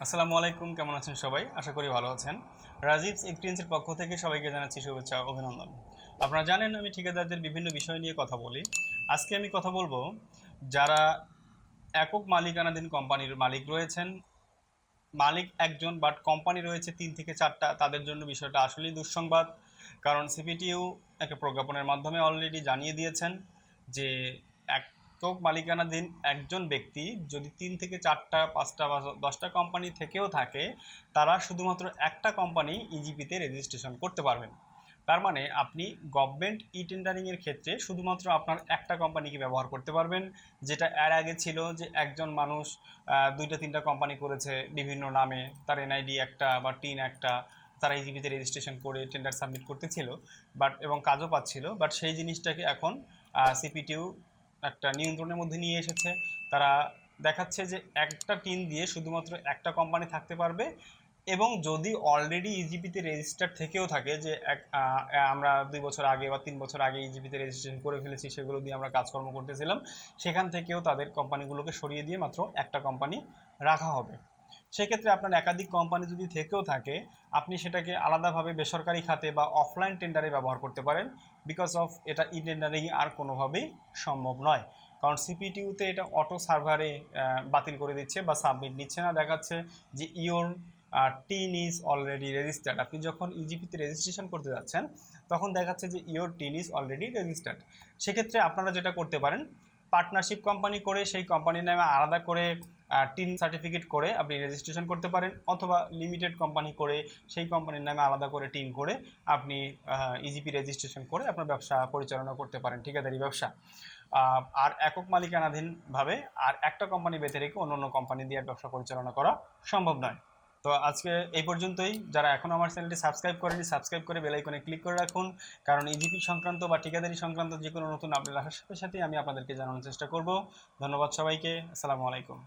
আসসালামু আলাইকুম, কেমন আছেন সবাই? আশা করি ভালো আছেন। রাজীবস এক্সপিরিয়েন্সের পক্ষ থেকে সবাইকে জানাচ্ছি শুভেচ্ছা ও অভিনন্দন। আপনারা জানেন আমি ঠিকাদারদের বিভিন্ন বিষয় নিয়ে কথা বলি। আজকে আমি কথা বলবো যারা একক মালিকানাধীন কোম্পানির মালিক রয়েছেন, মালিক একজন বাট কোম্পানি রয়েছে ৩ থেকে ৪টা, তাদের জন্য বিষয়টা আসলেই দুঃসংবাদ। কারণ সিপিটিউ একটা প্রজ্ঞাপনের মাধ্যমে অলরেডি জানিয়ে দিয়েছেন যে একক মালিকানাধীন একজন ব্যক্তি যদি ৩ থেকে ৪টা, ৫টা বা ১০টা কোম্পানি থেকেও থাকে, তারা শুধুমাত্র একটা কোম্পানি ইজিপিতে রেজিস্ট্রেশন করতে পারবেন। তার মানে আপনি গভর্নমেন্ট ই টেন্ডারিংয়ের ক্ষেত্রে শুধুমাত্র আপনার একটা কোম্পানিকে ব্যবহার করতে পারবেন, যেটা এর আগে ছিল যে একজন মানুষ ২টা ৩টা কোম্পানি করেছে বিভিন্ন নামে, তার এনআইডি একটা বা টিন একটা, তারা ইজিপিতে রেজিস্ট্রেশন করে টেন্ডার সাবমিট করতেছিল এবং কাজও পাচ্ছিল। বাট সেই জিনিসটাকে এখন সিপিটিউ একটা নিয়ন্ত্রণের মধ্যে নিয়ে এসেছে। তারা দেখাচ্ছে যে একটা টিন দিয়ে শুধুমাত্র একটা কোম্পানি থাকতে পারবে, এবং যদি অলরেডি ইজিপিতে রেজিস্টার থেকেও থাকে যে আমরা ২ বছর আগে বা ৩ বছর আগে ইজিপিতে রেজিস্ট্রেশন করে ফেলেছি, সেগুলো দিয়ে আমরা কাজকর্ম করতেছিলাম, সেখান থেকেও তাদের কোম্পানিগুলোকে সরিয়ে দিয়ে মাত্র একটা কোম্পানি রাখা হবে। সেক্ষেত্রে আপনার একাধিক কোম্পানি যদি থেকেও থাকে, আপনি সেটাকে আলাদাভাবে বেসরকারি খাতে বা অফলাইন টেন্ডারে ব্যবহার করতে পারেন। বিকজ অফ এটা ই টেন্ডারিং আর কোনোভাবেই সম্ভব নয়। কারণ সিপিটিউতে এটা অটো সার্ভারে বাতিল করে দিচ্ছে বা সাবমিট নিচ্ছে না, দেখাচ্ছে যে your tin is already registered. আপনি যখন ইজিপিতে রেজিস্ট্রেশন করতে যাচ্ছেন, তখন দেখাচ্ছে যে your tin is already registered. সেক্ষেত্রে আপনারা যেটা করতে পারেন, পার্টনারশিপ কোম্পানি করে সেই কোম্পানির নামে আলাদা করে টিন সার্টিফিকেট করে আপনি রেজিস্ট্রেশন করতে পারেন, অথবা লিমিটেড কোম্পানি করে সেই কোম্পানির নামে আলাদা করে টিন করে আপনি ইজিপি রেজিস্ট্রেশন করে আপনার ব্যবসা পরিচালনা করতে পারেন, ঠিকাদারি ব্যবসা। আর একক মালিকানাধীনভাবে আর একটা কোম্পানি বেঁধে রেখে অন্য অন্য কোম্পানি দিয়ে ব্যবসা পরিচালনা করা সম্ভব নয়। তো আজকে এই পর্যন্তই। যারা এখন আমার চ্যানেলটি সাবস্ক্রাইব করেনি, সাবস্ক্রাইব করে বেল আইকনে ক্লিক করে রাখুন, কারণ ইজিপি সংক্রান্ত বা ঠিকাদারি সংক্রান্ত যে কোনো নতুন আপডেট আসার সাথে সাথেই আমি আপনাদেরকে জানানোর চেষ্টা করব। ধন্যবাদ সবাইকে। আসসালামু আলাইকুম।